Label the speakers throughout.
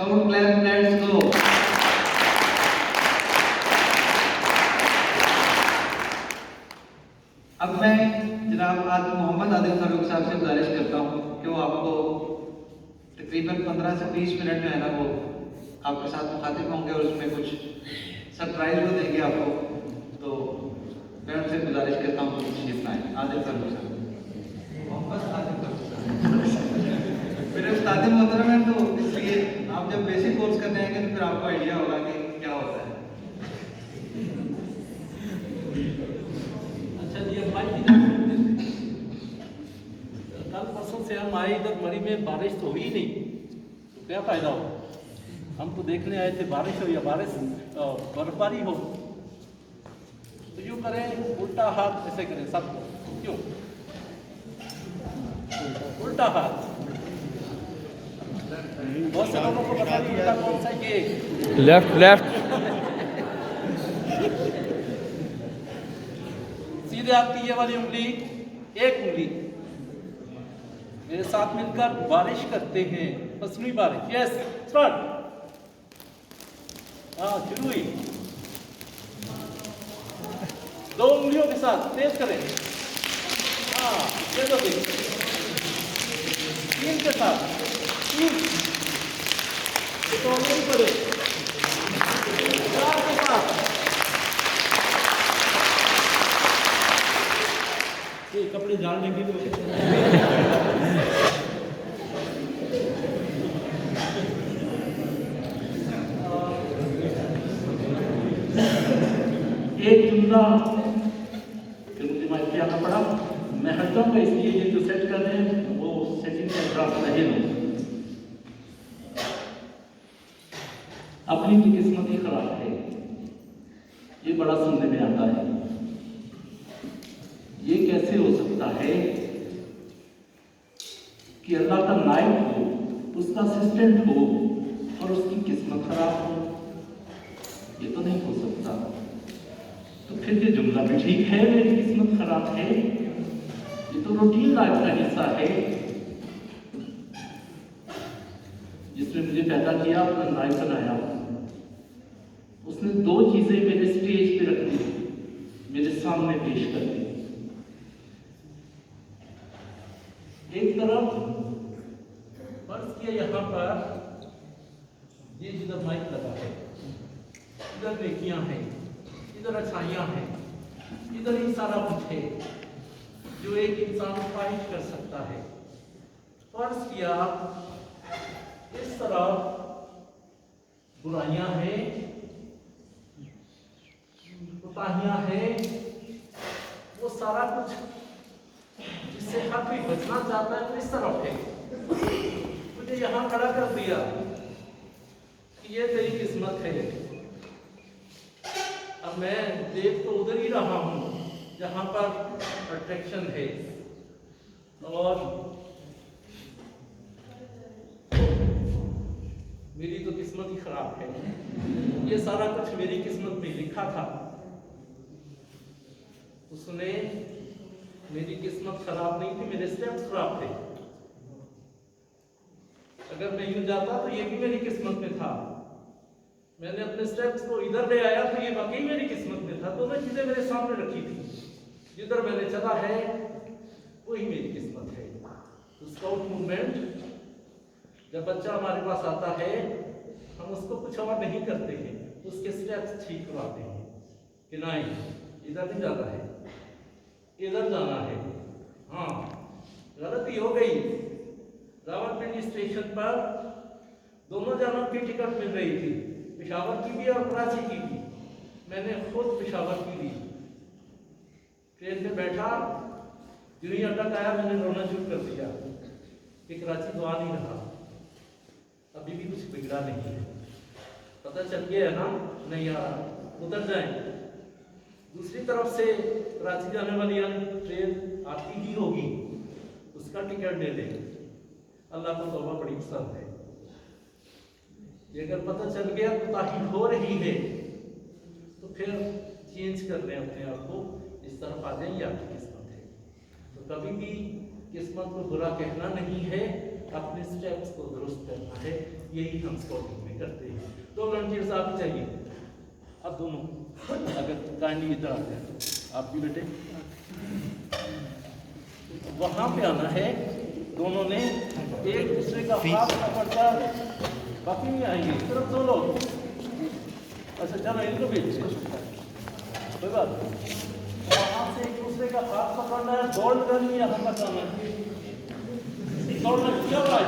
Speaker 1: Come on, clap, let's go. अब मैं जनाब आज मोहम्मद आदिल फारूक साहब से गुजारिश करता हूँ कि वो आपको तकरीबन 15 से 20 मिनट जो है ना वो आपके साथ मुखातिब होंगे और उसमें कुछ सरप्राइज वो देंगे आपको। तो मैं उनसे गुजारिश करता हूँ कि तशरीफ लाएं। आदिल फारूक साहब, मोहम्मद आदिल फारूक साहब मेरे उस्ताद मोहतरम हैं, तो इसलिए आप जब बेसिक कोर्स करने आएंगे तो फिर आपको आइडिया होगा कि क्या होता है।
Speaker 2: अच्छा जी, अब कल परसों से हम आए इधर मरी में, बारिश तो हुई नहीं, तो क्या फायदा हो। हम तो देखने आए थे बारिश हो या बर्फबारी हो। तो यूँ करें, उल्टा हाथ ऐसे करें सब, क्यों उल्टा हाथ। बहुत से लोगों को पता नहीं उल्टा कौन सा, ये
Speaker 3: लेफ्ट लेफ्ट।
Speaker 2: सीधे आपकी ये वाली उंगली, एक उंगली मेरे साथ मिलकर बारिश करते हैं, मसनूई बारिश। Yes, start. हाँ, शुरू हुई। दो उंगलियों के साथ तेज करें। हाँ, ये दो तीन के साथ, तीन तो नहीं पड़े, चार के साथ। ये कपड़े झाड़ लेंगे तो एक जुमला फिर मुझे माइक पे आना पड़ा। मैं हट जाऊंगा, इसलिए ये जो सेट कर रहे हैं वो सेटिंग का ड्राफ रहे लो। अपनी तो किस्मत ही खराब है, ये बड़ा सुनने में आता है। ये कैसे हो सकता है कि अल्लाह का नायब हो, उसका असिस्टेंट हो और उसकी किस्मत खराब हो? ये तो नहीं हो सकता। तो फिर ये जुमला भी ठीक है, मेरी किस्मत खराब है, ये तो रूटीन लाइफ का हिस्सा है। जिसने मुझे पैदा किया, अपना नायब बनाया, उसने दो चीजें मेरे स्टेज पे रख दी, मेरे सामने पेश कर दी। एक तरफ फर्ज किया, यहाँ पर ये जिधर माइक लगा है, इधर नेकियां हैं, इधर अच्छाइयां हैं, इधर ही सारा कुछ है जो एक इंसान ख्वाहिश कर सकता है। फर्ज किया इस तरफ बुराइयां हैं, कोताहियां हैं, वो सारा कुछ जिससे हर कोई बचना चाहता है वो इस तरफ है। मुझे यहां खड़ा कर दिया कि ये तेरी किस्मत है। अब मैं देख तो उधर ही रहा हूं जहां पर अट्रैक्शन है, और मेरी तो किस्मत ही खराब है। ये सारा कुछ मेरी किस्मत में लिखा था। उसने मेरी किस्मत खराब नहीं थी, मेरे स्टेप्स खराब थे। अगर मैं यूं जाता तो ये भी मेरी किस्मत में था। मैंने अपने स्टेप्स को इधर ले आया तो ये वाकई मेरी किस्मत में था। दोनों चीजें मेरे सामने रखी थी। जिधर मैंने चला है वही मेरी किस्मत है। तो स्काउट मूवमेंट, जब बच्चा हमारे पास आता है, हम उसको कुछ और नहीं करते हैं, उसके स्टेप्स ठीक करवाते हैं कि नहीं, इधर नहीं जाना है, इधर जाना है। हाँ, गलती हो गई। रावलपिंडी स्टेशन पर दोनों जानब की टिकट मिल रही थी, पेशावर की भी और कराची की भी। मैंने खुद पेशावर की ली। ट्रेन में बैठा, यूं ही अटक आया, मैंने रोना शुरू कर दिया कि कराची तो आ नहीं रहा, अभी भी कुछ बिगड़ा नहीं है। पता चल गया है ना, नहीं आ रहा, उतर जाए। दूसरी तरफ से कराची जाने वाली ट्रेन आती ही होगी, उसका टिकट ले लें। अल्लाह को तौबा बड़ी पसंद है। ये अगर पता चल गया कोताही हो रही है तो फिर चेंज कर लें अपने आप को, इस तरफ आ जाए, ये आपकी किस्मत है। तो कभी भी किस्मत को बुरा कहना नहीं है, अपने स्टेप्स को दुरुस्त करना है, यही हम स्काउटिंग में करते हैं। 2 वॉलंटियर्स आप ही चाहिए। अब दोनों अगर काइंडली इधर आ जाए, आप भी बेटे वहाँ पे आना है। दोनों ने एक दूसरे का हाथ पकड़कर, बाकी नहीं आएंगे, सिर्फ 2 लोग। अच्छा चलो इनको भी कोई बात नहीं। वहाँ से एक दूसरे का हाथ पकड़ना है, दौड़ करनी है, हम बताना है दौड़ना क्या है।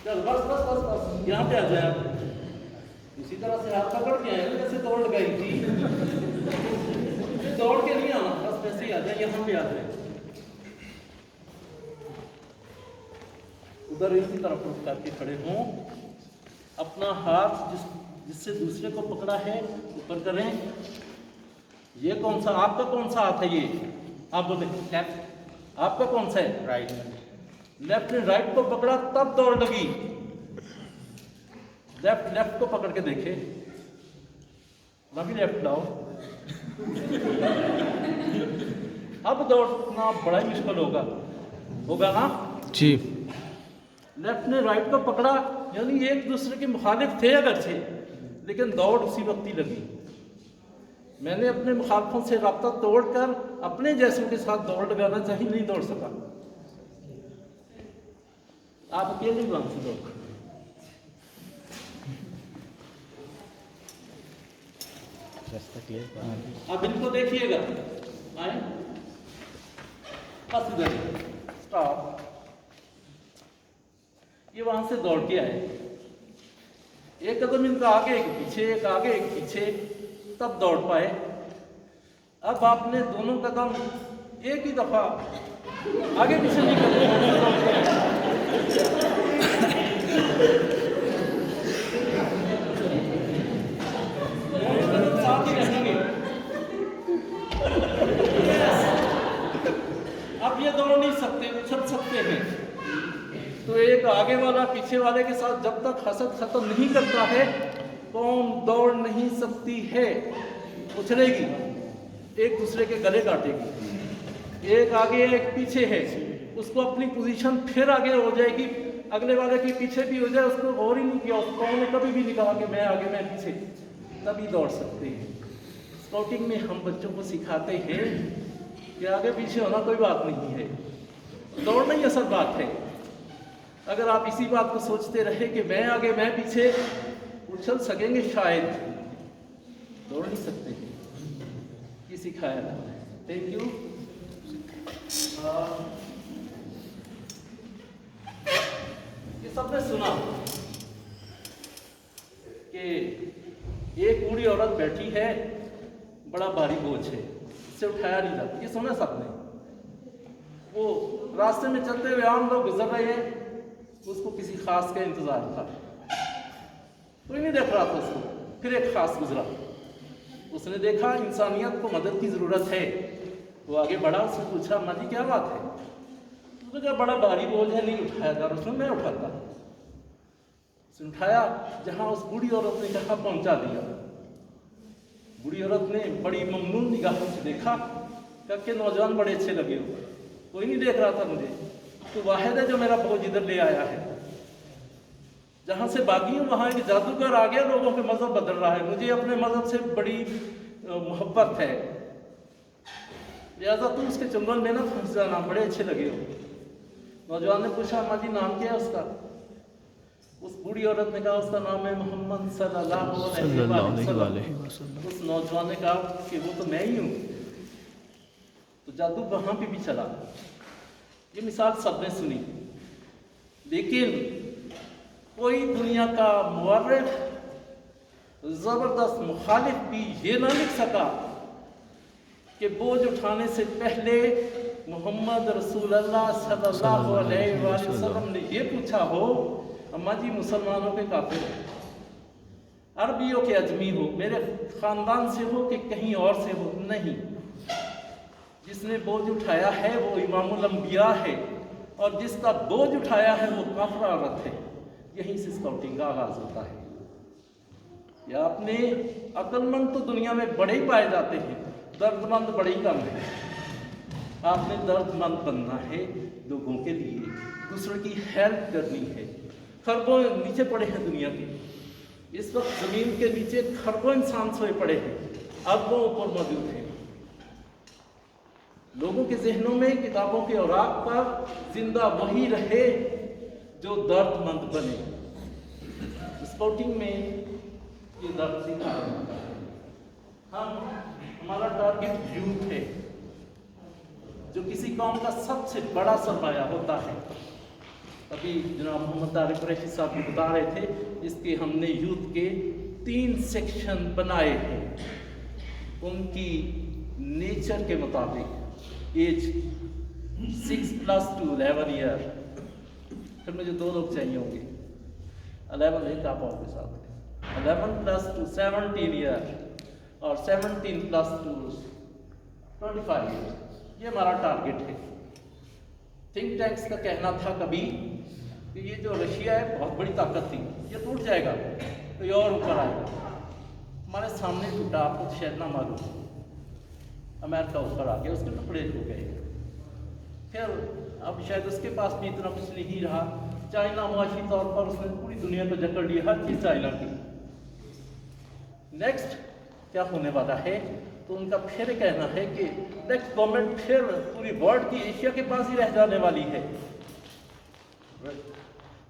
Speaker 2: चल बस बस बस बस यहाँ पे आ जाए आप। इसी तरह से हाथ पकड़ के आए जैसे दौड़ गई थी, दौड़ के नहीं आना, बस वैसे ही आ जाए, यहाँ पे आ जाए। उधर इसी तरफ रुक करके खड़े हों, अपना हाथ जिससे दूसरे को पकड़ा है ऊपर करें। ये कौन सा आपका कौन सा हाथ है? ये आप बोले लेफ्ट। आपका कौन सा है? राइट। लेफ्ट ने राइट को पकड़ा तब दौड़ लगी। लेफ्ट को पकड़ के देखे, अभी लेफ्ट लाओ। अब दौड़ना बड़ा ही मुश्किल होगा ना
Speaker 3: जी।
Speaker 2: लेफ्ट ने राइट को पकड़ा, यानी एक दूसरे के मुखालिफ थे अगर थे, लेकिन दौड़ उसी वक्त ही लगी। मैंने अपने मुखालफों से राब्ता तोड़कर अपने जैसों के साथ दौड़ लगाना चाहिए, नहीं दौड़ सका। आप अकेले कौन से दौड़? अब इनको देखिएगा, आए बस इधर स्टॉप। ये वहां से दौड़ के आए, एक कदम इनका आगे एक पीछे, एक आगे एक पीछे, तब दौड़ पाए। अब आपने दोनों कदम एक ही दफा आगे पीछे नहीं करते, साथ ही रहेंगे। अब ये दौड़ नहीं सकते, उछल सकते हैं। तो एक आगे वाला पीछे वाले के साथ जब तक हसद खत्म नहीं करता है, कौम दौड़ नहीं सकती है, उछलेगी, एक दूसरे के गले काटेगी। एक आगे एक पीछे है, उसको अपनी पोजीशन फिर आगे हो जाएगी, अगले वाले के पीछे भी हो जाए, उसको और ही नहीं किया, उसको ने कभी भी नहीं कहा कि मैं आगे मैं पीछे, तभी दौड़ सकते हैं। स्काउटिंग में हम बच्चों को सिखाते हैं कि आगे पीछे होना कोई बात नहीं है, दौड़ना ही असल बात है। अगर आप इसी बात को सोचते रहे कि मैं आगे मैं पीछे, उछल सकेंगे शायद, दौड़ नहीं सकते। ये सिखाया था। Thank you. ये सबने सुना कि एक बूढ़ी औरत बैठी है, बड़ा भारी बोझ है, इससे उठाया नहीं जाता। ये सुना सबने। वो रास्ते में चलते हुए आम लोग गुजर रहे हैं, उसको किसी खास का इंतजार था, कोई नहीं देख रहा था उसको। फिर एक खास गुजरा, उसने देखा इंसानियत को मदद की जरूरत है, वो आगे बढ़ा, उसने पूछा अम्मा जी क्या बात है? उसने कहा बड़ा भारी बोझ है, नहीं उठाया जा रहा। उसने मैं उठाता। उसने उठाया, जहां उस बूढ़ी औरत ने कहा पहुंचा दिया। बूढ़ी औरत ने बड़ी ममनून निगाहों से देखा, कि नौजवान बड़े अच्छे लगे हो, कोई नहीं देख रहा था मुझे, तो वाहिद है जो मेरा बोझ इधर ले आया है। जहां से बागी हूं वहां एक जादूगर आ गया, लोगों के मजहब बदल रहा है, मुझे अपने मजहब से बड़ी मोहब्बत है, लिहाजा तुम उसके चंगुल में ना फंस जाना, बड़े अच्छे लगे हो। नौजवान ने पूछा अम्मा जी नाम क्या है उसका? उस बूढ़ी औरत ने कहा उसका नाम है मोहम्मद सल्लल्लाहु अलैहि वसल्लम। उस नौजवान ने कहा कि वो तो मैं ही हूँ। तो जादू वहां पे भी चला। ये मिसाल सबने सुनी, लेकिन कोई दुनिया का मुअर्रिख, जबरदस्त मुखालिफ भी ये ना लिख सका कि बोझ उठाने से पहले मोहम्मद रसूलुल्लाह सल्लल्लाहु अलैहि वसल्लम ने ये पूछा हो अम्मा जी मुसलमानों के काफिर हो, अरबियों के अजमी हो, मेरे खानदान से हो कि कहीं और से हो? नहीं, जिसने बोझ उठाया है वो इमामुल अंबिया है, और जिसका बोझ उठाया है वो काफिर औरत है। यहीं से स्काउटिंग का आगाज होता है। या अपने अक्लमंद तो दुनिया में बड़े ही पाए जाते हैं, दर्दमंद बड़े ही कम है। आपने दर्दमंद बनना है लोगों के लिए, दूसरों की हेल्प करनी है। खरबों नीचे पड़े हैं दुनिया के, इस वक्त ज़मीन के नीचे खरबों इंसान सोए पड़े हैं, अरबों ऊपर मौजूद हैं। लोगों के जहनों में किताबों के औराक पर जिंदा वही रहे जो दर्दमंद बने। स्काउटिंग में ये दर्द सीखा है। हमारा टारगेट यूथ है, जो किसी कौम का सबसे बड़ा सरमाया होता है। अभी जनाब मोहम्मद तारिक कुरैशी साहब भी बता रहे थे, इसके हमने यूथ के 3 सेक्शन बनाए हैं उनकी नेचर के मुताबिक। Age 6+ to 11 year. फिर मुझे 2 लोग चाहिए होंगे, 11 एक आप आओगे साथ में, 11+ to 17 ईयर और 17+ to 25 ईयर। ये हमारा टारगेट है। थिंक टैंक्स का कहना था कभी कि ये जो रशिया है बहुत बड़ी ताकत थी, ये टूट जाएगा तो ये और ऊपर आएगा। हमारे सामने टूटा, आपको शायद ना मालूम, अमेरिका ऊपर आ गया, उसके टुकड़े हो गए। फिर अब शायद उसके पास भी इतना कुछ नहीं रहा। चाइना मुआशी तौर पर उसने पूरी दुनिया को जकड़ लिया, हर चीज़ चाइना की। नेक्स्ट क्या होने वाला है, तो उनका फिर कहना है कि नेक्स्ट गवर्नमेंट फिर पूरी वर्ल्ड की एशिया के पास ही रह जाने वाली है।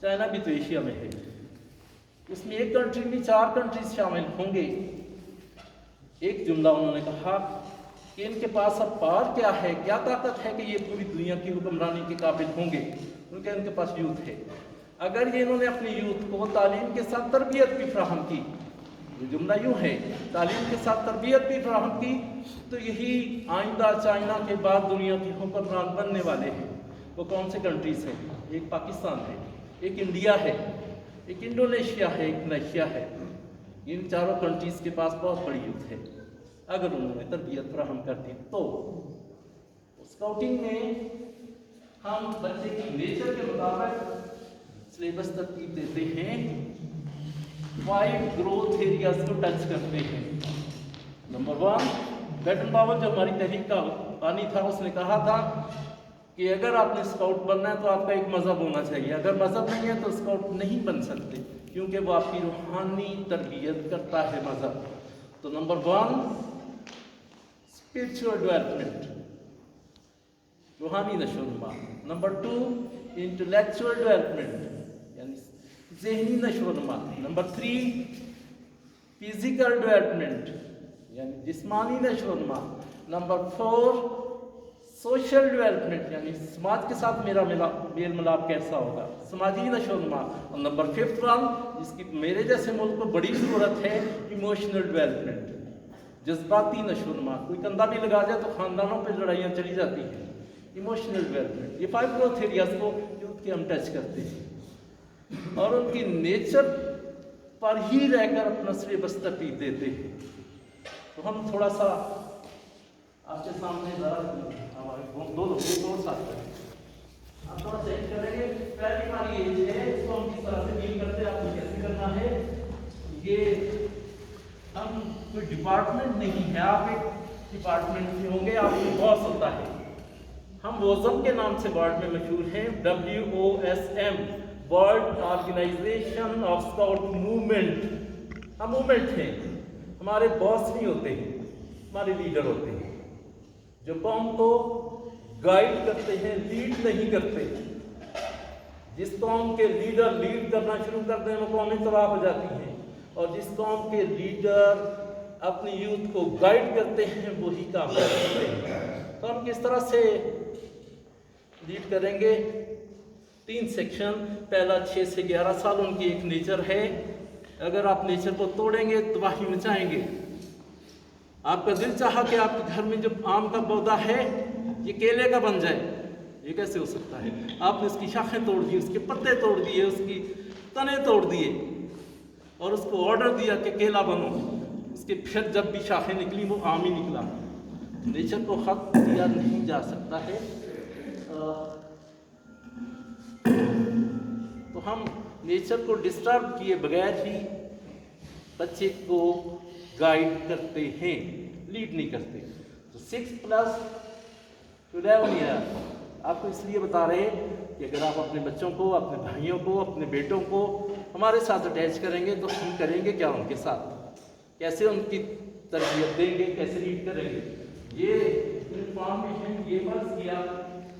Speaker 2: चाइना भी तो एशिया में है, उसमें एक कंट्री नहीं 4 कंट्रीज शामिल होंगे। एक जुमला उन्होंने कहा कि इनके पास अब पावर क्या है, क्या ताकत है कि ये पूरी दुनिया की हुक्मरानी के काबिल होंगे, क्योंकि इनके पास यूथ है। अगर ये इन्होंने अपने यूथ को तालीम के साथ तरबियत भी फराहम की, ये जुमला यूँ है, तालीम के साथ तरबियत भी फराहम की, तो यही आइंदा चाइना के बाद दुनिया के हुक्मरान बनने वाले हैं। वो कौन से कंट्रीज़ हैं? एक पाकिस्तान है, एक इंडिया है, एक इंडोनेशिया है, एक मलेशिया है। इन चारों कंट्रीज़ के पास बहुत बड़ी यूथ है, अगर उन्होंने तरबियत फराहम कर दी तो। स्काउटिंग में हम बच्चे की नेचर के मुताबिक सिलेबस तरतीब देते हैं, 5 ग्रोथ एरियाज को टच करते हैं। नंबर 1, बैटन पावर जो हमारी तहरीक का पानी था, उसने कहा था कि अगर आपने स्काउट बनना है तो आपका एक मज़हब होना चाहिए, अगर मज़हब नहीं है तो स्काउट नहीं बन सकते, क्योंकि वो आपकी रूहानी तरबियत करता है मज़हब। तो नंबर 1 स्पिरिचुअल डेवलपमेंट, रूहानी नशोनुमा। नंबर 2 इंटेलेक्चुअल डेवलपमेंट, यानी ज़हनी नशोनुमा। नंबर 3 फिजिकल डेवलपमेंट, यानी जिस्मानी नशोनुमा। नंबर 4 सोशल डेवलपमेंट, यानी समाज के साथ मेरा मेल मिलाप कैसा होगा, समाजी नशोनुमा। और नंबर 5th वन, जिसकी मेरे जैसे मुल्क को बड़ी ज़रूरत है, इमोशनल डेवलपमेंट, जज्बाती नशोनुमा। कोई कंधा भी लगा जाए तो ख़ानदानों पर लड़ाइयाँ चली जाती हैं। इमोशनल डेवलपमेंट, ये 5 ग्रोथ एरियाज को यूथ के हम टच करते हैं और उनकी नेचर पर ही रहकर अपना सिलेबस तरतीब देते हैं। तो हम थोड़ा सा आपके सामने हमारे 2 लोग और साथ करें, आप थोड़ा चेक करेंगे। पहली हमारी एज है, इसको हम किस तरह से डील करते हैं, आपको कैसे करना है। ये हम कोई डिपार्टमेंट नहीं है, आप एक डिपार्टमेंट में होंगे, आपको बॉस होता है। हम वोज़म के नाम से वर्ल्ड में मशहूर हैं, WOSM, world organisation of scout movement. हम मूवमेंट हैं, हमारे बॉस नहीं होते हैं, हमारे लीडर होते हैं, जो कौम को गाइड करते हैं, लीड नहीं करते। जिस कौम के लीडर लीड करना शुरू करते हैं वो कौमें तबाह हो जाती हैं, और जिस कौम के लीडर अपनी यूथ को गाइड करते हैं वही काम करते हैं। तो हम किस तरह से लीड करेंगे? 3 सेक्शन। पहला 6 से 11 साल, उनकी एक नेचर है, अगर आप नेचर को तोड़ेंगे तबाही मचाएंगे। आपका दिल चाहा कि आपके घर में जो आम का पौधा है ये केले का बन जाए, ये कैसे हो सकता है? आपने उसकी शाखें तोड़ दी, उसके पत्ते तोड़ दिए, उसकी तने तोड़ दिए और उसको ऑर्डर दिया कि केला बनो। उसके फिर जब भी शाखें निकली वो आम ही निकला। नेचर को खत्म किया नहीं जा सकता है। तो हम नेचर को डिस्टर्ब किए बगैर ही बच्चे को गाइड करते हैं, लीड नहीं करते। तो 6+ टू 11 ईयर। आपको इसलिए बता रहे हैं कि अगर आप अपने बच्चों को, अपने भाइयों को, अपने बेटों को हमारे साथ अटैच करेंगे तो हम करेंगे क्या उनके साथ, कैसे उनकी तरबियत देंगे, कैसे लीड करेंगे। ये यूनिफॉर्म में है, ये बस किया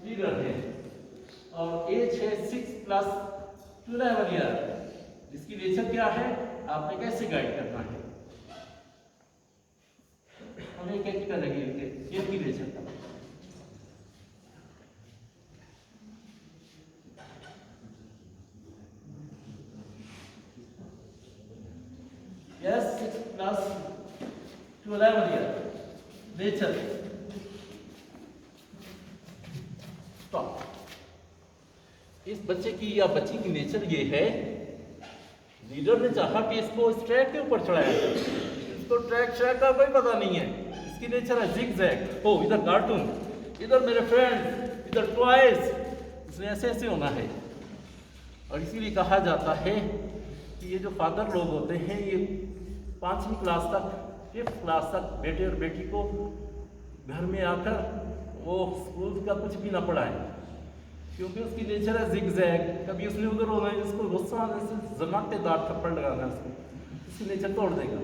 Speaker 2: लीडर है और एज है 6 + 11 ईयर। इसकी नेचर क्या है, आपने कैसे गाइड करना है, हम एक एक करेंगे इनकी नेचर का। Yes, 6 + 11 year nature. स्टॉप। इस बच्चे की या बच्ची की नेचर ये है, लीडर ने चाहा कि इसको इस ट्रैक के ऊपर चढ़ाया जाए, इसको ट्रैक का कोई पता नहीं है, इसकी नेचर है जिग-जैग। ओ इधर कार्टून, इधर मेरे फ्रेंड्स, इधर टॉयज, इसमें ऐसे ऐसे होना है। और इसीलिए कहा जाता है कि ये जो फादर लोग होते हैं ये 5वीं क्लास तक, 5th क्लास तक बेटे और बेटी को घर में आकर वो स्कूल का कुछ भी ना पढ़ाएं, क्योंकि उसकी नेचर है जिग-जैग। कभी उसने उधर होना है, उसको गुस्सा आने से जमातेदार थप्पड़ लगाना है उसको, उसकी नेचर तोड़ देगा।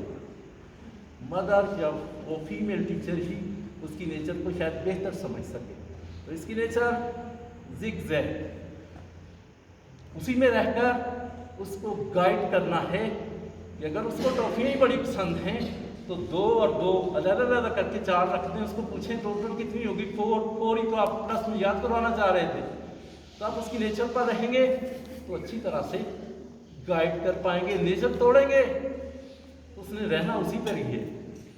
Speaker 2: मदर या वो फीमेल टीचर ही उसकी नेचर को शायद बेहतर समझ सके। तो इसकी नेचर जिग-जैग, उसी में रहकर उसको गाइड करना है कि अगर उसको टॉफियाँ ही बड़ी पसंद हैं तो 2 और 2 अलग-अलग करके 4 रख दें, उसको पूछें टोटल कितनी होगी, 4 ही तो आप प्लस में याद करवाना चाह रहे थे। तो आप उसकी नेचर पर रहेंगे तो अच्छी तरह से गाइड कर पाएंगे। नेचर तोड़ेंगे उसने रहना उसी पर ही है,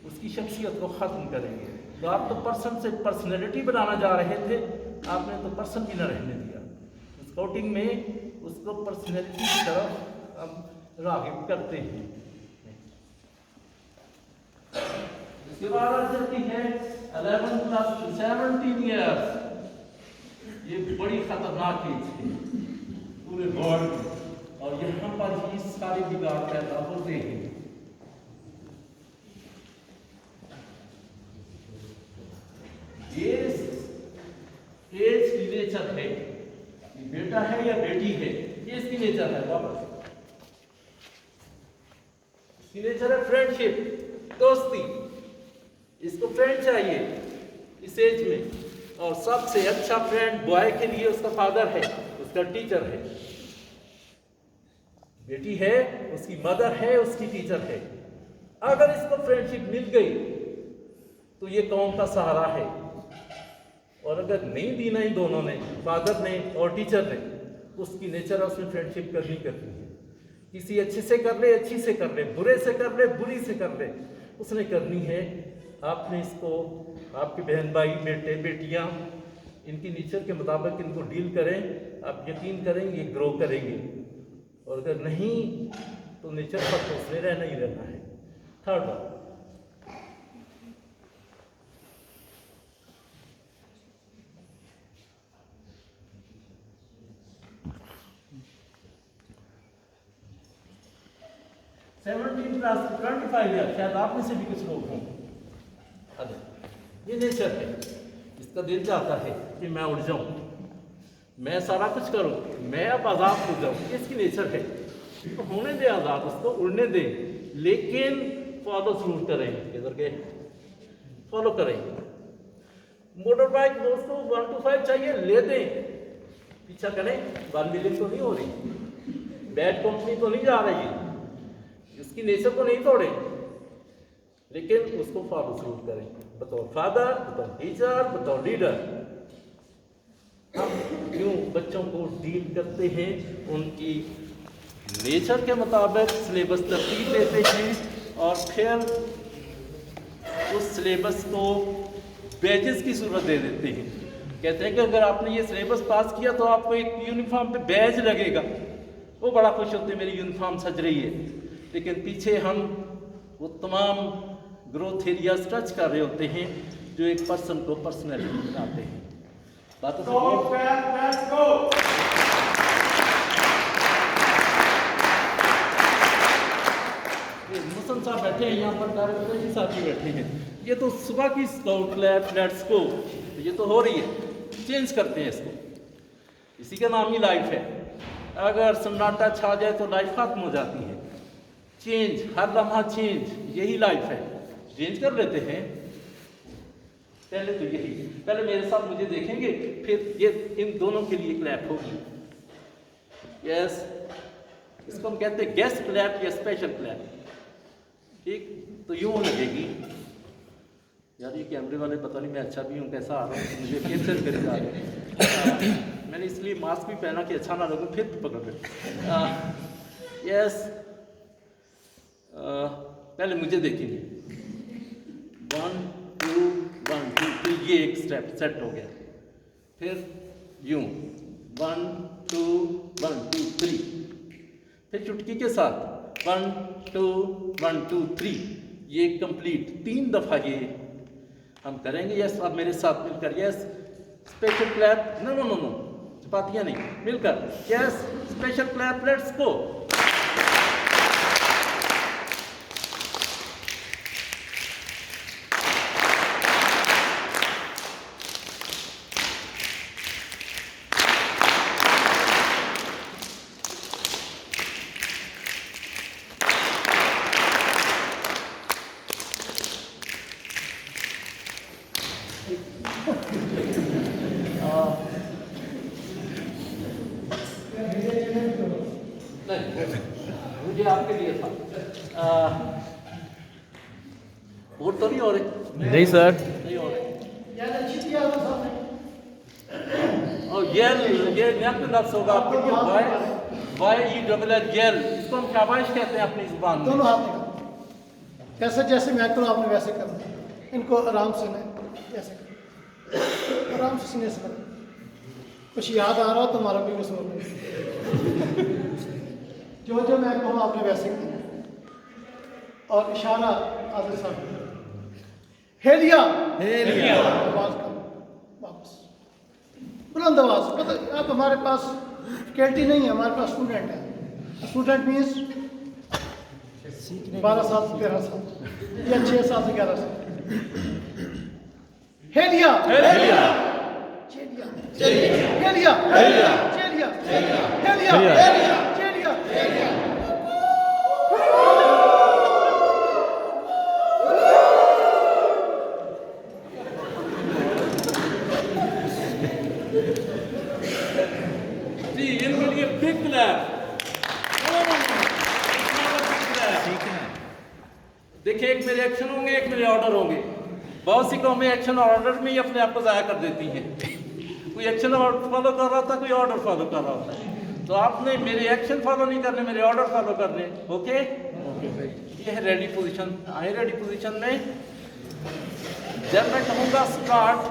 Speaker 2: उसकी शख्सियत को ख़त्म करेंगे। तो आप तो पर्सन से पर्सनैलिटी बनाना जा रहे थे, आपने तो पर्सन भी न रहने दिया। स्काउटिंग में उसको पर्सनैलिटी की तरफ हम राग़िब करते हैं। इसके बाद आ जाती है 11 + 17 ईयर्स। ये बड़ी खतरनाक एज है पूरे वर्ल्ड में, और यहाँ पर ही सारे बिगाड़ पैदा होते हैं। ये एज की नेचर है, बेटा है या बेटी है, ये इसकी नेचर है। वापस इसकी नेचर है फ्रेंडशिप, दोस्ती। इसको फ्रेंड चाहिए इस एज में, और सबसे अच्छा फ्रेंड बॉय के लिए उसका फादर है, उसका टीचर है। बेटी है उसकी मदर है, उसकी टीचर है। अगर इसको फ्रेंडशिप मिल गई तो ये कौम का सहारा है, और अगर नहीं दी नहीं दोनों ने, फादर ने और टीचर ने, उसकी नेचर उसमें फ्रेंडशिप करनी है। किसी अच्छे से कर ले, अच्छी से कर ले, बुरे से कर ले, बुरी से कर ले, उसने करनी है। आपने इसको, आपके बहन भाई, बेटे बेटियां, इनकी नेचर के मुताबिक इनको डील करें, आप यकीन करें ये ग्रो करेंगे। और अगर नहीं तो नेचर पर तो उसने रहना ही रहना है। थर्ड वन, +17 + 25 ईयर, शायद आप में से भी कुछ लोग हों। ये नेचर है, इसका दिल चाहता है कि मैं उड़ जाऊं, मैं सारा कुछ करूं, मैं अब आज़ाद हो जाऊं। इसकी नेचर है, तो होने दे आज़ाद, उसको उड़ने दे, लेकिन फॉलो जरूर करें। इधर के फॉलो करें। मोटर बाइक दोस्तों 1 to 5 चाहिए, ले दें, पीछा करें। 1 मिलियन तो नहीं हो रही, बैड कंपनी तो नहीं जा रही है, उसकी नेचर को नहीं तोड़े, लेकिन उसको फॉलो जरूर करें, बतौर फादर, बतौर टीचर, बतौर लीडर। हम क्यों बच्चों को डील करते हैं, उनकी नेचर के मुताबिक सिलेबस तरतीब देते हैं, और फिर उस सिलेबस को बैजेस की सूरत दे देते हैं। कहते हैं कि अगर आपने ये सिलेबस पास किया तो आपको एक यूनिफॉर्म पे बैज लगेगा। वो बड़ा खुश होते हैं मेरी यूनिफॉर्म सज रही है, लेकिन पीछे हम वो तमाम ग्रोथ एरियाज टच कर रहे होते हैं जो एक पर्सन को पर्सनैलिटी बनाते हैं। बात तो मुसन साहब बैठे हैं यहाँ पर, साथी बैठे हैं, ये तो सुबह की स्काउट क्लैप लेट्स गो, ये तो हो रही है, चेंज करते हैं इसको, इसी का नाम ही लाइफ है। अगर सन्नाटा छा जाए तो लाइफ खत्म हो जाती है। चेंज, हर लम्हा चेंज, यही लाइफ है। चेंज कर लेते हैं। पहले तो यही, पहले मेरे साथ मुझे देखेंगे, फिर ये इन दोनों के लिए क्लैप होगी। यस, इसको हम कहते हैं गेस्ट क्लैप या स्पेशल क्लैप। ठीक, तो यूं लगेगी। यार ये कैमरे वाले पता नहीं मैं अच्छा भी हूँ कैसा आ रहा हूँ, मुझे कैप्चर करेगा। मैंने इसलिए मास्क भी पहना कि अच्छा ना लगे, फिर पकड़ ले। यस, पहले मुझे देखेंगे। 1 2 1 2 3, ये एक स्टेप सेट हो गया। फिर यूं 1 2 1 2 3, फिर चुटकी के साथ 1 2 1 2 3, ये कंप्लीट 3 दफा ये हम करेंगे। यस, आप मेरे साथ मिलकर। Yes, special clap, no no no no, चपातियाँ नहीं, मिलकर। Yes, special clap, let's go. मुझे आपके लिए था। और तो नहीं हो रहे?
Speaker 3: नहीं सर।
Speaker 2: नहीं हो रहे। और ये नेक लफ्ज़ होगा आपके लिए, YELL, इसको हम शाबाश कहते हैं अपनी जुबान में।
Speaker 4: दोनों हाथ निकालो, जैसे जैसे मैं करूँ आपने वैसे करना है। इनको आराम से मैं ऐसे करूँ, आराम से सीने से करूँ। कुछ याद आ रहा हो तो हमारा भी कसूर नहीं। जो जो मैं कहूँ आपने वैसे करना है। और इशारा आदर साहब, हेलिया हेलिया, आवाज करो वापस, बुलंद आवाज। पता आप हमारे पास फैकल्टी नहीं है, हमारे पास स्टूडेंट है। स्टूडेंट मीन्स 12 साल से 13 साल या 6 साल से 11 साल। हेलिया हेलिया चेलिया हेलिया हेलिया चेलिया हेलिया हेलिया चेलिया हेलिया।
Speaker 2: जी, इनके लिए बिग क्लैप। देखिए, एक मेरे एक्शन होंगे, एक मेरे ऑर्डर होंगे। बहुत सी कौमें एक्शन और ऑर्डर में ही अपने आप को ज़ाया कर देती हैं। कोई एक्शन फॉलो कर रहा होता, कोई ऑर्डर फॉलो कर रहा होता है। तो आपने मेरे एक्शन फॉलो नहीं करने, मेरे ऑर्डर फॉलो करने। ओके, ये है रेडी पोजीशन। आए रेडी पोजीशन में। जब मैं कहूँगा स्टार्ट,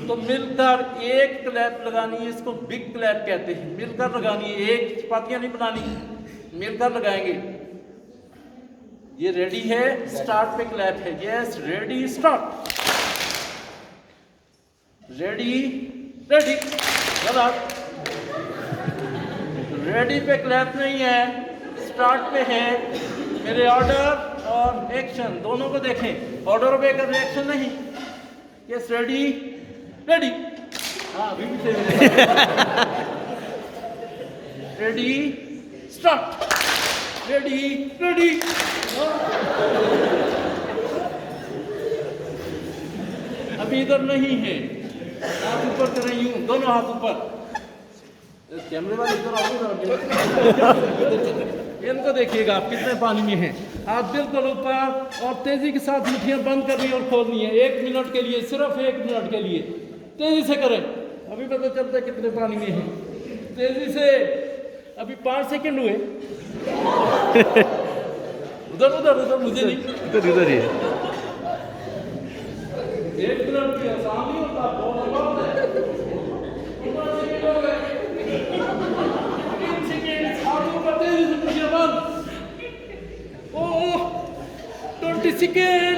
Speaker 2: तो मिलकर एक क्लैप लगानी है, इसको बिग क्लैप कहते हैं। मिलकर लगानी है, एक चपातियाँ नहीं बनानी, मिलकर लगाएंगे। ये रेडी है, स्टार्ट पे क्लैप है। Yes, ready start, ready ready. गलत, रेडी पे क्लैप नहीं है, स्टार्ट पे है। मेरे ऑर्डर और एक्शन दोनों को देखें, ऑर्डर पे कर रिएक्शन नहीं। Yes, ready ready. हाँ, अभी भी सही। Ready start, ready ready. अभी इधर नहीं है, हाथ ऊपर करें, यूं दोनों हाथ ऊपर। कैमरे वाले इधर आओ, इनको देखिएगा आप कितने पानी में हैं। हाथ बिल्कुल ऊपर और तेजी के साथ मुट्ठियां बंद करनी और खोलनी है। 1 मिनट के लिए, सिर्फ 1 मिनट के लिए तेजी से करें। अभी पता चलता है कितने पानी में हैं। तेजी से, अभी 5 सेकंड हुए। उधर उधर उधर, मुझे नहीं,
Speaker 3: इधर ही है।
Speaker 2: 1 मिनट की आसान नहीं होता, बहुत बात है। 3 सेकंड, हाथ ऊपर, तेजी से मुट्ठियां बंद। ओह, 20 सेकंड।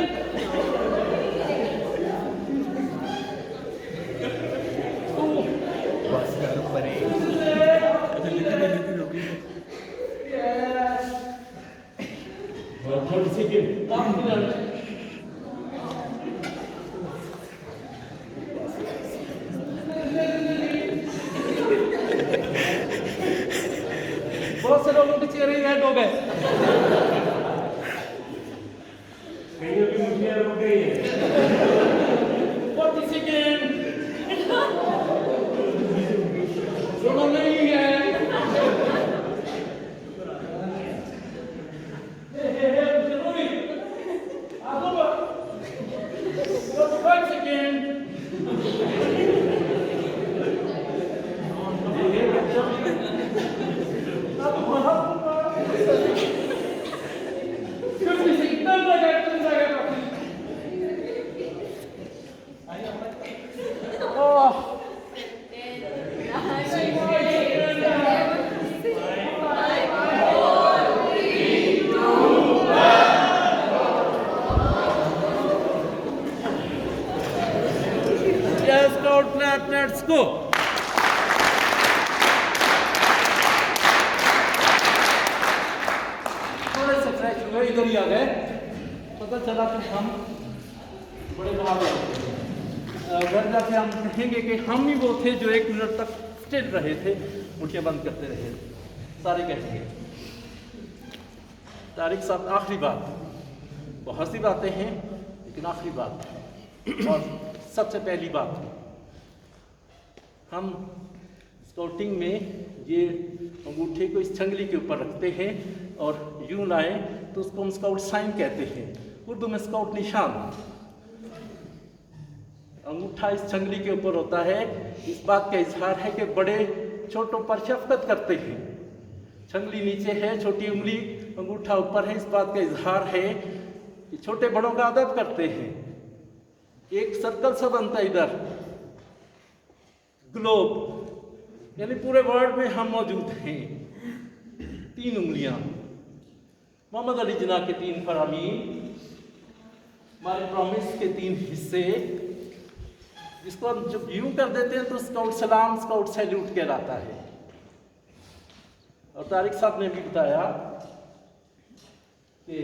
Speaker 2: बहुत से लोगों के चेहरे रेड हो गए।
Speaker 3: कहीं की मुझे रुक गई है।
Speaker 2: 40 सेकेंड। सुनो नहीं है। जरूरी। आगे बढ़। 45 सेकेंड। Let's go. थोड़े से फ्रेश हुए, इधर ही आ गए। पता चला कि हम बड़े बहादुर हैं। घर जाके हम कहेंगे कि हम ही वो थे जो 1 मिनट तक स्टिल रहे थे, मुठियाँ बंद करते रहे। सारे कहेंगे। तारिक साहब, आखिरी बात, बहुत सी बातें हैं लेकिन आखिरी बात और सबसे पहली बात, हम स्काउटिंग में ये अंगूठे को इस छंगली के ऊपर रखते हैं और यूं लाएं तो उसको हम स्काउट साइन कहते हैं, उर्दू में स्काउट निशान। अंगूठा इस छंगली के ऊपर होता है, इस बात का इजहार है कि बड़े छोटों पर शफकत करते हैं। छंगली नीचे है, छोटी उंगली, अंगूठा ऊपर है, इस बात का इजहार है कि छोटे बड़ों का अदब करते हैं। एक सर्कल सा बनता है इधर, ग्लोब, यानी पूरे वर्ल्ड में हम मौजूद हैं। 3 उंगलियां, मोहम्मद अली जिन्ना के 3 फरामीन, हमारे प्रॉमिस के 3 हिस्से, जिसको हम जब यूं कर देते हैं तो स्काउट सलाम, स्काउट सैल्यूट कहलाता है। और तारिक साहब ने भी बताया कि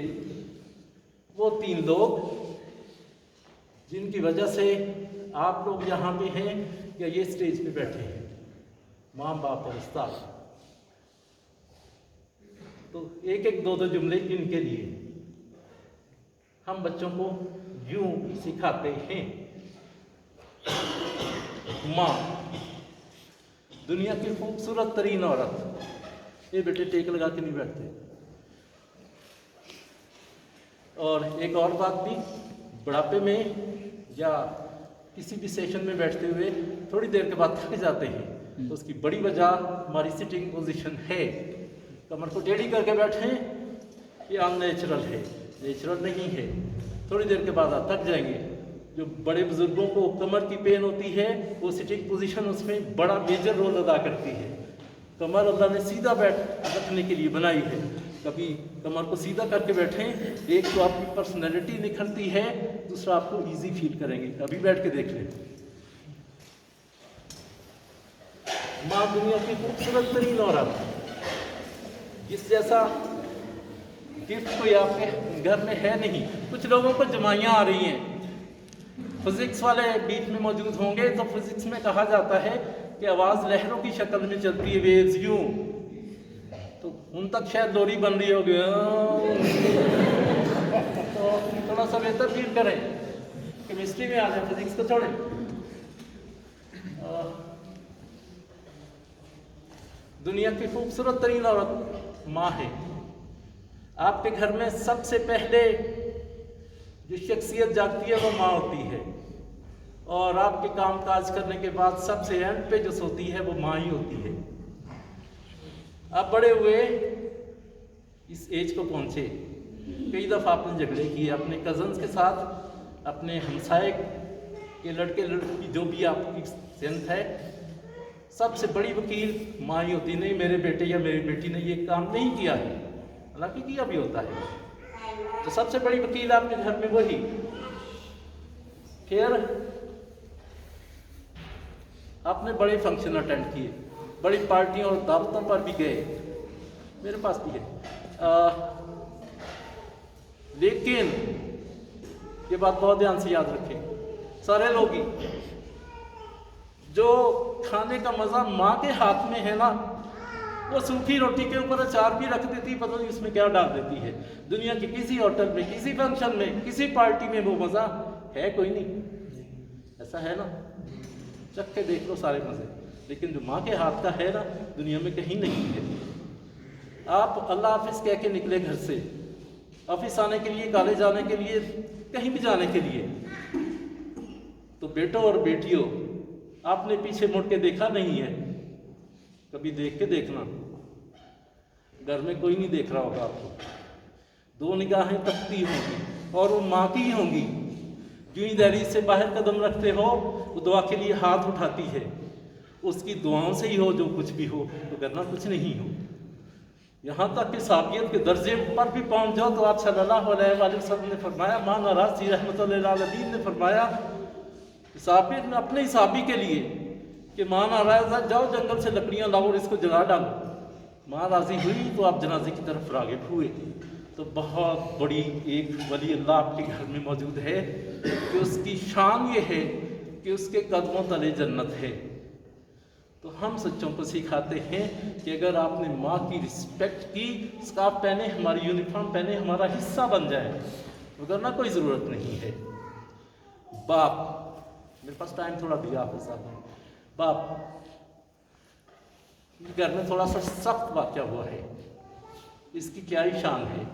Speaker 2: वो 3 लोग जिनकी वजह से आप लोग यहाँ पे हैं या ये स्टेज पे बैठे हैं, माँ बाप और उस्ताद। तो एक एक 2-2 जुमले इनके लिए हम बच्चों को यूं सिखाते हैं। माँ, दुनिया की खूबसूरत तरीन औरत। ये बेटे टेक लगा के नहीं बैठते। और एक और बात भी, बुढ़ापे में या किसी भी सेशन में बैठते हुए थोड़ी देर के बाद थक जाते हैं, तो उसकी बड़ी वजह हमारी सिटिंग पोजीशन है। कमर को टेढ़ी करके बैठें, ये अननेचुरल है, नेचुरल नहीं है। थोड़ी देर के बाद आप थक जाएंगे। जो बड़े बुजुर्गों को कमर की पेन होती है, वो सिटिंग पोजीशन उसमें बड़ा मेजर रोल अदा करती है। कमर अल्लाह ने सीधा रखने के लिए बनाई है। कभी कमर को सीधा करके बैठें, एक तो आपकी पर्सनैलिटी निखरती है, दूसरा आपको इजी फील करेंगे। अभी बैठ के देख लें। माँ दुनिया की खूबसूरत तरीन औरत, इस जैसा गिफ्ट कोई आपके घर में है नहीं। कुछ लोगों को जमाइयाँ आ रही हैं, फिजिक्स वाले बीच में मौजूद होंगे, तो फिजिक्स में कहा जाता है कि आवाज़ लहरों की शक्ल में चलती है, वेव्स यूं, तो उन तक शायद लोरी बन रही होगी। तो थोड़ा सा बेहतर फील करें, केमिस्ट्री में आ जाए, फिजिक्स को छोड़ें। दुनिया की खूबसूरत तरीन औरत माँ है। आपके घर में सबसे पहले जो शख्सियत जागती है वो माँ होती है, और आपके काम काज करने के बाद सबसे एंड पे जो सोती है वो माँ ही होती है। आप बड़े हुए, इस एज को पहुँचे, कई दफ़ा आपने झगड़े किए अपने कज़न्स के साथ, अपने हमसाए के लड़के लड़की, जो भी आपकी स्ट्रेंथ है, सबसे बड़ी वकील माँ ही होती। नहीं मेरे बेटे या मेरी बेटी ने ये काम नहीं किया है, हालांकि किया भी होता है, तो सबसे बड़ी वकील आपके घर में वही। फिर आपने बड़े फंक्शन अटेंड किए, बड़ी पार्टियों और दावतों पर भी गए, मेरे पास भी है। लेकिन ये बात बहुत ध्यान से याद रखें, सारे लोग ही, जो खाने का मज़ा माँ के हाथ में है ना, वो सूखी रोटी के ऊपर अचार भी रख देती, पता नहीं उसमें क्या डाल देती है। दुनिया के किसी होटल में, किसी फंक्शन में, किसी पार्टी में वो मज़ा है कोई नहीं, ऐसा है ना? चख के देख लो सारे मज़े, लेकिन जो माँ के हाथ का है ना, दुनिया में कहीं नहीं है। आप अल्लाह हाफिज़ कह के निकले घर से, ऑफिस आने के लिए, कॉलेज जाने के लिए, कहीं भी जाने के लिए, तो बेटों और बेटियों, आपने पीछे मुड़ के देखा नहीं है? कभी देख के देखना, घर में कोई नहीं देख रहा होगा आपको, दो निगाहें तकती होंगी और वो माँ की ही होंगी। जो ही दहलीज से बाहर कदम रखते हो, वो दुआ के लिए हाथ उठाती है, उसकी दुआओं से ही हो जो कुछ भी हो, तो करना कुछ नहीं हो। यहाँ तक कि साबियत के दर्जे पर भी पहुँच जाओ तो आप सल्लल्लाहु अलैहि वसल्लम ने फरमाया, मां नाराज़ी रहमतुल्लाह अलैहि ने फरमाया, साबित ने अपने साबी के लिए कि मां नाराज़ है, जाओ जंगल से लकड़ियाँ लाओ और इसको जला डालो। मां राज़ी हुई तो आप जनाजे की तरफ राग़िब हुए। तो बहुत बड़ी एक वली अल्लाह आपके घर में मौजूद है कि उसकी शान ये है कि उसके कदमों तले जन्नत है। तो हम सच्चों को सिखाते हैं कि अगर आपने माँ की रिस्पेक्ट की, स्कार्फ पहने, हमारी यूनिफॉर्म पहने, हमारा हिस्सा बन जाए, वरना कोई ज़रूरत नहीं है। बाप, मेरे पास टाइम थोड़ा दिया आपके साथ। बाप, घर में थोड़ा सा सख्त वाक़या हुआ है, इसकी क्या ही शान है।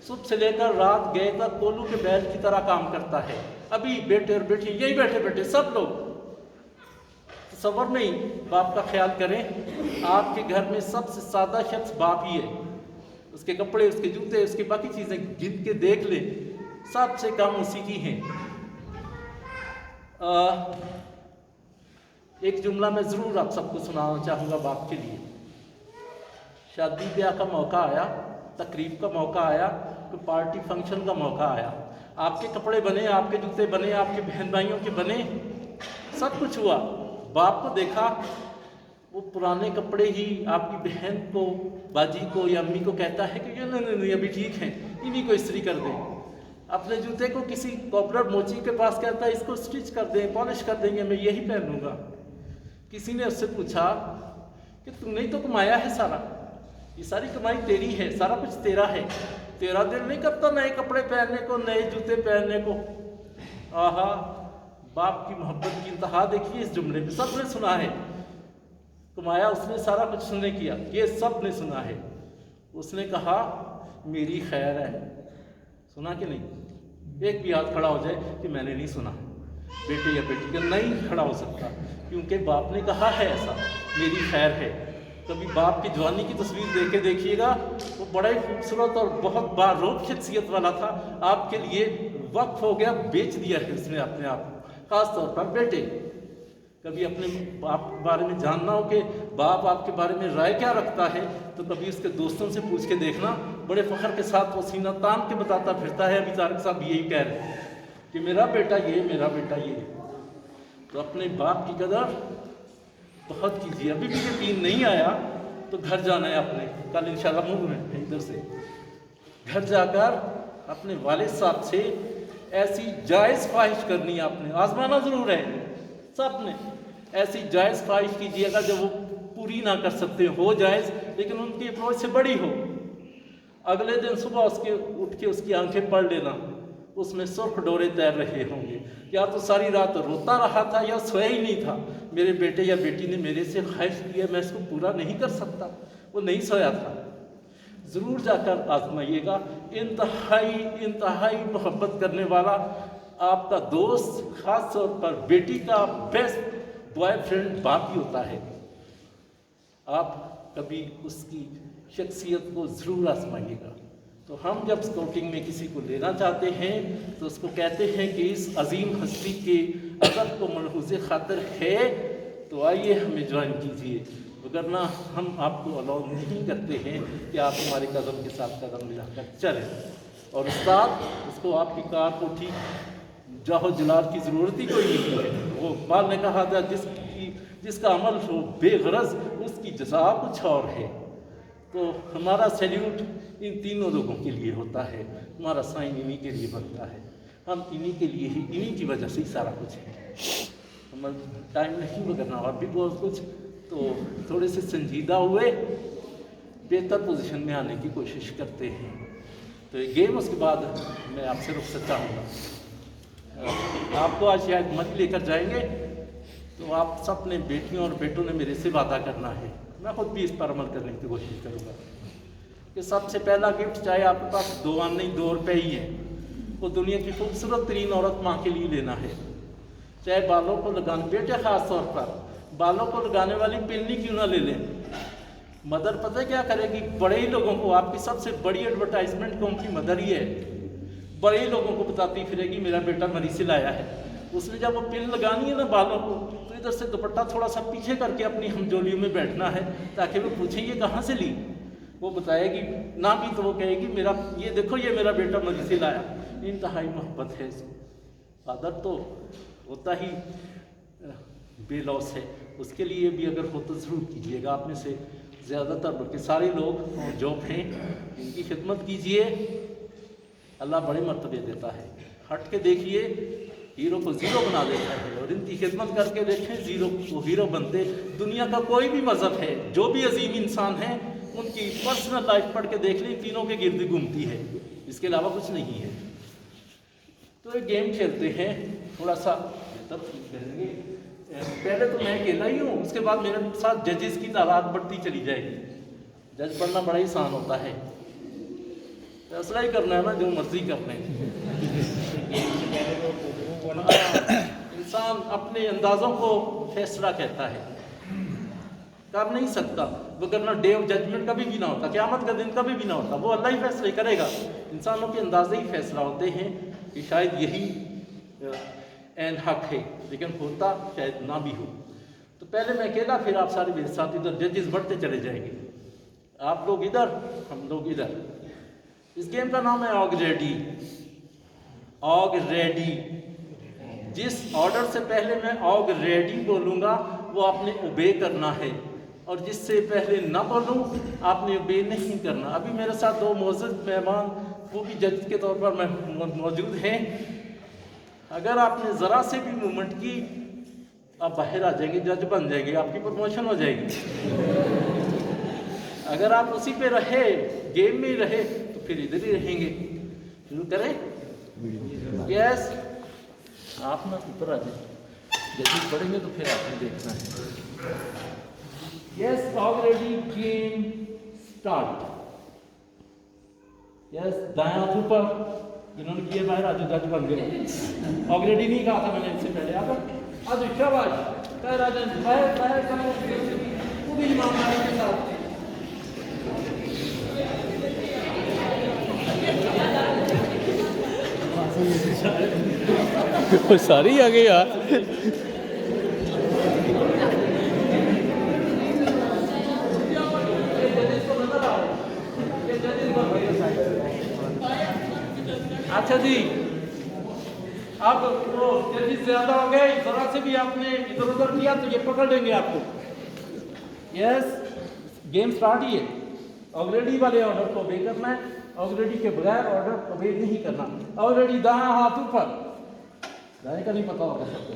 Speaker 2: सुबह से लेकर रात गए तक कोलू के बैल की तरह काम करता है। अभी बेटे और बेटी यही बैठे बैठे सब लोग सबर नहीं, बाप का ख्याल करें। आपके घर में सबसे सादा शख्स बाप ही है। उसके कपड़े, उसके जूते, उसकी बाकी चीज़ें गिन के देख ले, सबसे कम उसी की हैं। एक जुमला मैं ज़रूर आप सबको सुनाना चाहूँगा बाप के लिए। शादी ब्याह का मौका आया, तकरीब का मौका आया, तो पार्टी फंक्शन का मौका आया, आपके कपड़े बने, आपके जूते बने, आपके बहन भाइयों के बने, सब कुछ हुआ। बाप को देखा, वो पुराने कपड़े ही आपकी बहन को, बाजी को या अम्मी को कहता है कि ये नहीं अभी ठीक है, इन्हीं को इस्त्री कर दें। अपने जूते को किसी कॉपरेट मोची के पास कहता है इसको स्टिच कर दें, पॉलिश कर देंगे, मैं यही पहन लूँगा। किसी ने उससे पूछा कि तुमने ही तो कमाया है सारा, ये सारी कमाई तेरी है, सारा कुछ तेरा है, तेरा दिल नहीं करता नए कपड़े पहनने को, नए जूते पहनने को? आहा, बाप की मोहब्बत की इंतहा देखिए इस जुमले में। सब ने सुना है, कमाया उसने सारा कुछ, उसने किया, ये सब ने सुना है। उसने कहा मेरी खैर है। सुना कि नहीं? एक भी हाथ खड़ा हो जाए कि मैंने नहीं सुना। बेटे या बेटी का नहीं खड़ा हो सकता, क्योंकि बाप ने कहा है ऐसा, मेरी खैर है। कभी बाप की जवानी की तस्वीर देख के देखिएगा, वो बड़ा ही खूबसूरत और बहुत बारोब शख्सियत वाला था, आपके लिए वक्फ हो गया, बेच दिया है उसने अपने आप को। खास तौर पर बेटे, कभी अपने बाप के बारे में जानना हो कि बाप आपके बारे में राय क्या रखता है, तो कभी उसके दोस्तों से पूछ के देखना, बड़े फख्र के साथ वो सीना तान के बताता फिरता है। अभी तारिक साहब यही कह रहे हैं कि मेरा बेटा ये, मेरा बेटा ये। तो अपने बाप की कदर बहुत कीजिए। अभी भी यकीन नहीं आया तो घर जाना है अपने, कल इंशाल्लाह मुँह में इधर से घर जाकर अपने वालिद साहब से ऐसी जायज़ ख्वाहिश करनी है आपने, आजमाना ज़रूर है सब ने। ऐसी जायज़ ख्वाहिश कीजिएगा जब वो पूरी ना कर सकते हो जायज़, लेकिन उनकी अप्रोच से बड़ी हो। अगले दिन सुबह उसके उठ के उसकी आंखें पढ़ लेना, उसमें सुर्ख डोरे तैर रहे होंगे, या तो सारी रात रोता रहा था या सोया ही नहीं था। मेरे बेटे या बेटी ने मेरे से ख्वाहिश की है, मैं इसको पूरा नहीं कर सकता, वो नहीं सोया था। ज़रूर जाकर आजमाइएगा। इंतहाई मोहब्बत करने वाला आपका दोस्त, ख़ास तौर पर बेटी का बेस्ट बॉयफ्रेंड बाप ही होता है। आप कभी उसकी शख्सियत को ज़रूर आजमाइएगा। तो हम जब स्काउटिंग में किसी को लेना चाहते हैं तो उसको कहते हैं कि इस अजीम हस्ती के अदब को मलहूज़े खातिर है तो आइए हमें ज्वाइन कीजिए, वगरना हम आपको अलाउ नहीं करते हैं कि आप हमारे कदम के साथ कदम मिलाकर चलें। और उस्ताद, उसको आपकी कार को ठीक जाहो जलाल की ज़रूरत ही कोई नहीं है। वो इकबाल ने कहा था जिसका अमल हो बेगरज उसकी जज़ा कुछ और है। तो हमारा सैल्यूट इन तीनों लोगों के लिए होता है, हमारा साइन इन्हीं के लिए बनता है, हम इन्हीं के लिए ही, इन्हीं की वजह से ही सारा कुछ है। हमारा टाइम नहीं वगैरह और भी बहुत कुछ, तो थोड़े से संजीदा हुए बेहतर पोजीशन में आने की कोशिश करते हैं। तो ये गेम उसके बाद मैं आपसे रुखसत चाहूँगा। आपको आज शायद मत लेकर जाएंगे, तो आप सब अपने बेटियों और बेटों ने मेरे से वादा करना है, मैं खुद भी इस पर अमल करने की कोशिश करूँगा कि सबसे पहला गिफ्ट, चाहे आपके पास 2 आने नहीं 2 रुपये ही है, वो दुनिया की खूबसूरत तरीन औरत माँ के लिए लेना है। चाहे बालों को लगाने, बेटे ख़ास तौर पर बालों को लगाने वाली पिन्नी क्यों ना ले लें। मदर पता है क्या करेगी, बड़े ही लोगों को, आपकी सबसे बड़ी एडवर्टाइजमेंट कौन की मदर ही है, बड़े ही लोगों को बताती फिरेगी मेरा बेटा मरी से लाया है। उसने जब वो पिन लगानी है ना बालों को, तो इधर से दुपट्टा थोड़ा सा पीछे करके अपनी हमजोलियों में बैठना है, ताकि वो पूछेंगे कहाँ से ली, वो बताएगी ना भी तो वो कहेगी मेरा ये देखो ये मेरा बेटा मरी से लाया। इंतहाई मोहब्बत है इसको। फादर तो होता ही बेलौस है, उसके लिए भी अगर हो तो ज़रूर कीजिएगा। आप में से ज़्यादातर बल्कि सारे लोग जो हैं इनकी खिदमत कीजिए, अल्लाह बड़े मर्तबे देता है। हट के देखिए, हीरो को ज़ीरो बना देता है, और इनकी खिदमत करके देखें ज़ीरो को हीरो बनते। दुनिया का कोई भी मज़हब है, जो भी अजीम इंसान है, उनकी पर्सनल लाइफ पढ़ के देख लें, तीनों के गिर्द घूमती है, इसके अलावा कुछ नहीं है। तो एक गेम खेलते हैं, थोड़ा सा तब करेंगे। पहले तो मैं अकेला ही हूँ, उसके बाद मेरे साथ जजेस की तादाद बढ़ती चली जाएगी। जज बनना बड़ा ही आसान होता है, फैसला ही करना है ना, जो मर्जी करना है। इंसान अपने अंदाज़ों को फैसला कहता है, कर नहीं सकता, वरना डे ऑफ जजमेंट कभी भी ना होता, क़यामत का दिन कभी भी ना होता, वो अल्लाह ही फैसले करेगा। इंसानों के अंदाजे ही फैसला होते हैं कि शायद यही एन हक है, लेकिन होता शायद ना भी हो। तो पहले मैं अकेला, फिर आप सारे मेरे साथ, इधर जजेस बढ़ते चले जाएंगे, आप लोग इधर, हम लोग इधर। इस गेम का नाम है ऑग रेडी। ऑग रेडी, जिस ऑर्डर से पहले मैं ऑग रेडी बोलूँगा वो आपने ओबे करना है, और जिससे पहले ना बोलूँ आपने ओबे नहीं करना। अभी मेरे साथ 2 मोअज़्ज़ज़ मेहमान, वो भी जज के तौर पर मौजूद हैं। अगर आपने ज़रा से भी मूवमेंट की, आप बाहर आ जाएंगे, जज बन जाएंगे, आपकी प्रमोशन हो जाएगी। अगर आप उसी पे रहे, गेम में ही रहे, तो फिर इधर ही रहेंगे। शुरू करें? यस, आप ना ऊपर आ जाए, जज पढ़ेंगे तो फिर आपने देखना है। Yes, already game start. Yes, दाएं हाथ ऊपर, जिन्होंने किए बाहर आज जज बन गए। ऑलरेडी नहीं कहा था मैंने इससे पहले। आप आज शाबाश, कह राजन बाहर बाहर पूरी ईमानदारी के साथ।
Speaker 5: सारी आ गई यार।
Speaker 2: अच्छा जी, अब वो जजेस ज्यादा हो गए, जरा से भी आपने इधर उधर किया तो ये पकड़ लेंगे आपको। यस, गेम स्टार्ट ही है। ऑलरेडी वाले ऑर्डर को ओबे करना है, ऑलरेडी के बगैर ऑर्डर ओबे नहीं करना। ऑलरेडी दायां हाथ ऊपर, दाएं का नहीं पता होगा सबको,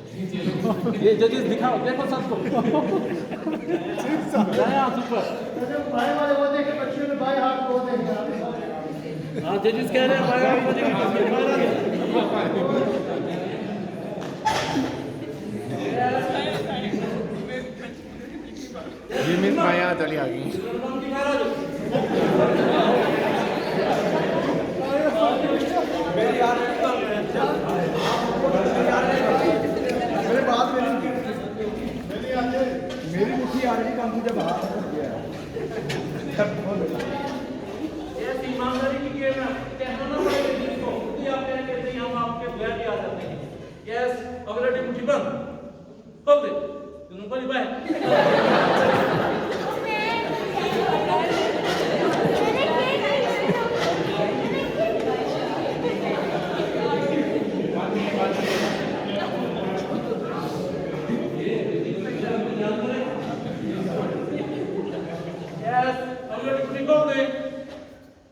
Speaker 2: ये जजेस दिखाओ, देखो सबको। दायां हाथ ऊपर,
Speaker 4: बाएं वाले वो देखे, बच्चों में बाएं हाथ को देखे।
Speaker 2: हाँ जजेस कह रहे हैं बाएं हाथ को देखिए।
Speaker 5: ये मीन माया चली आ गई। मेरी मुट्ठी आ रही काम तुझे बाहर
Speaker 2: ईमानदारी की गेम है, कहना ना पड़ेगा जिसको, खुद ही आप कहते हैं हम आपके बगैर भी आ जाते हैं। यस, ऑलरेडी मुट्ठी बंद, खोल दे, तुम बोली बाय।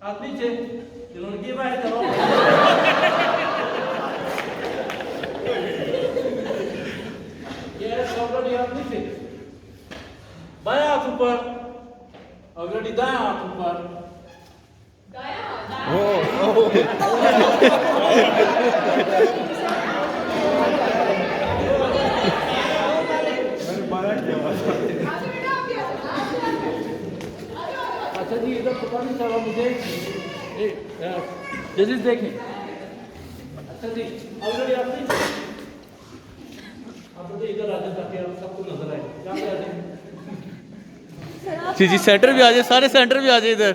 Speaker 2: हाथ नीचे, जिन्होंने किया बाहर चलो। ये ऑलरेडी हाथ नीचे, बायां हाथ ऊपर, ऑलरेडी दाया हाथ ऊपर अच्छा जी इधर पता नहीं चला मुझे जजेस देखें अच्छा जी ऑलरेडी आपने आप मुझे इधर आ जाए ताकि आप सबको नजर आए क्या आ जाए
Speaker 5: जी सेंटर भी आ जाए, सारे सेंटर भी आ जाए इधर।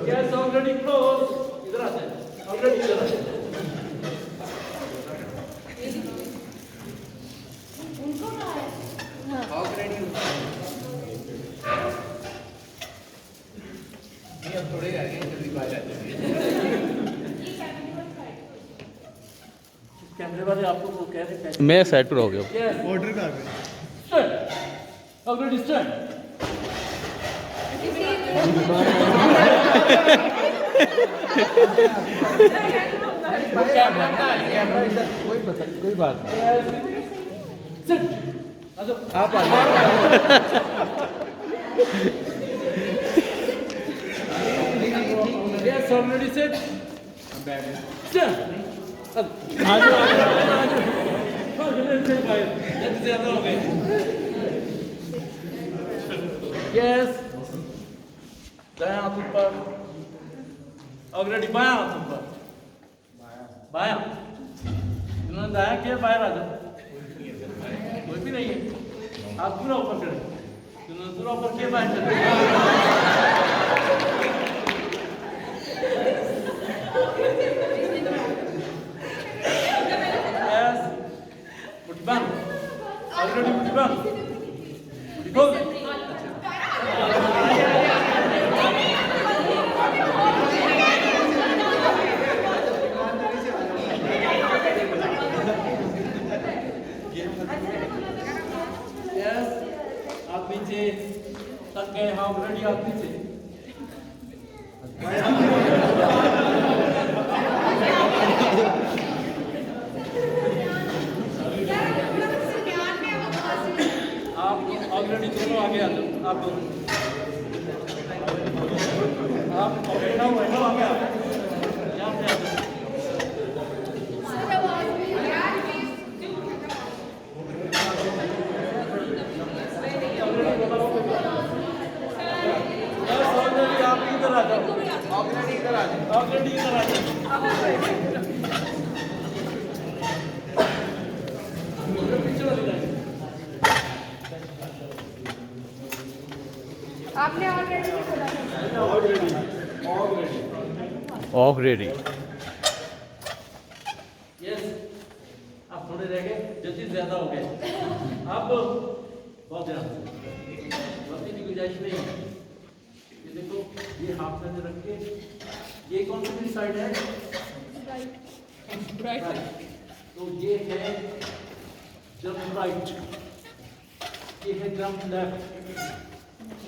Speaker 2: Yes, already close. इधर आ जाए ऑलरेडी इधर आ जाए
Speaker 1: थोड़े आगे जल्दी बाहर आ जाए।
Speaker 2: कैमरे वाले आपको वो कह रहे हैं
Speaker 5: मैं साइड पर हो गया।
Speaker 2: Yes.
Speaker 4: ऑर्डर कर
Speaker 2: Stand. Already stand.
Speaker 5: कोई बात नहीं।
Speaker 2: Sit.
Speaker 5: आप आ जाए।
Speaker 2: Yes, already sit. Stand. ज्यादा हो गए यस दायां हाथ ऊपर ऑलरेडी बायां हाथ ऊपर बायां इन्होंने दायां किया बाहर आ जाओ कोई भी नहीं है हाथ पूरा ऊपर करें इन्होंने पूरा ऊपर किया बाहर चले Bang. Already put bang. Go. Yes. आप नीचे तक गए हाँ ऑलरेडी आप नीचे ऑलरेडी दोनों आगे आ जाओ आप दोनों आप बैठा हुआ है आगे आ जाओ यहाँ पे आ जाओ ऑलरेडी आप इधर आ जाओ ऑलरेडी इधर आ जाओ ऑलरेडी इधर आ जाओ पीछे वाली लाइन
Speaker 6: आपने ऑलरेडी
Speaker 5: ऑलरेडी
Speaker 2: यस आप थोड़े रह गए जल्दी ज्यादा हो गए अब बहुत ध्यान गलती की गुंजाइश नहीं है ये देखो ये हाथ में रख के ये कौन सी साइड है राइट तो ये है जंप राइट ये है जंप लेफ्ट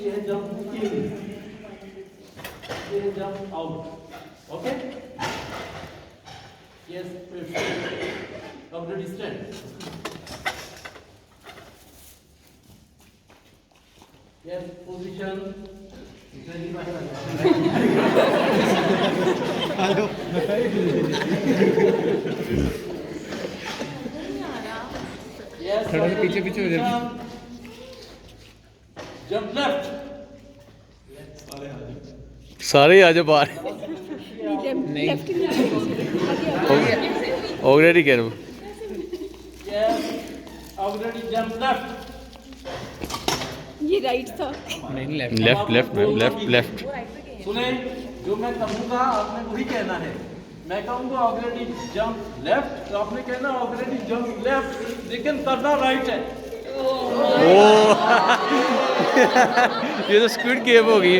Speaker 2: ये है जंप इन ये है jump out okay yes already stand yes position yes
Speaker 5: थोड़ा सा पीछे पीछे हो जाए।
Speaker 2: जंप लेफ्ट
Speaker 5: सारे आ जाओ बाहर। ऑलरेडी कह रहा हूँ।
Speaker 2: यस ऑलरेडी जंप लेफ्ट
Speaker 6: ये राइट था
Speaker 5: नहीं left left ma'am left left.
Speaker 2: सुने जो मैं कहूँगा आपने वही कहना है मैं कहूँगा ऑलरेडी जंप लेफ्ट तो आपने कहना ऑलरेडी जंप लेफ्ट लेकिन करना राइट है
Speaker 5: ये तो स्क्विड गेम हो गई।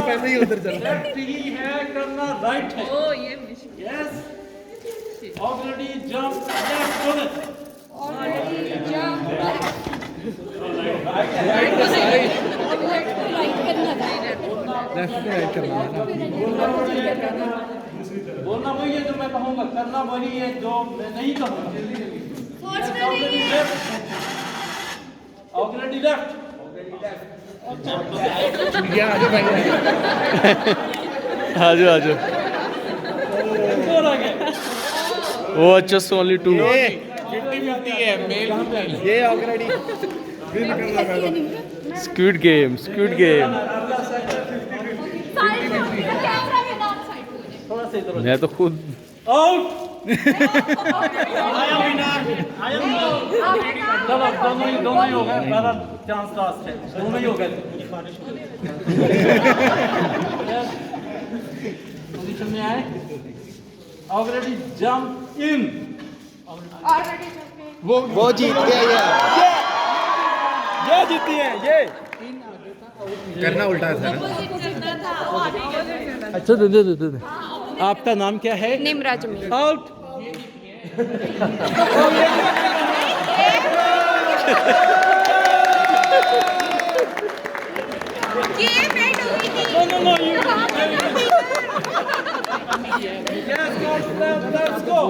Speaker 2: पहले ही उधर चल लेफ्ट ही है करना राइट है
Speaker 6: ओ ये
Speaker 2: यस ऑलरेडी जंप लेफ्ट बोले
Speaker 6: ऑलरेडी जंप राइट
Speaker 2: बोलना वही है जो मैं कहूँगा, करना वही है जो मैं नहीं कहूँगा। Already left.
Speaker 5: आ जाओ आ जाओ।
Speaker 2: आ गया।
Speaker 5: वो just only 2। Squid game squid game.
Speaker 6: Camera में नाम साइड हो जाए।
Speaker 2: थोड़ा सा इधर हो
Speaker 5: मैं तो खुद
Speaker 2: आउट।
Speaker 6: चलो
Speaker 2: चलो दोनों ही हो गए। पहला चांस लास्ट है, दोनों ही हो गए। पोजीशन में आए। Already jump in.
Speaker 6: ऑलरेडी
Speaker 5: वो जीत गया ये जीती है ये। करना उल्टा था ना। अच्छा दे दे दे दे। आपका नाम क्या है?
Speaker 6: निमरा जमीन।
Speaker 2: आउट।
Speaker 6: गेम एंड हुई थी।
Speaker 2: No, you. Yes, let's go.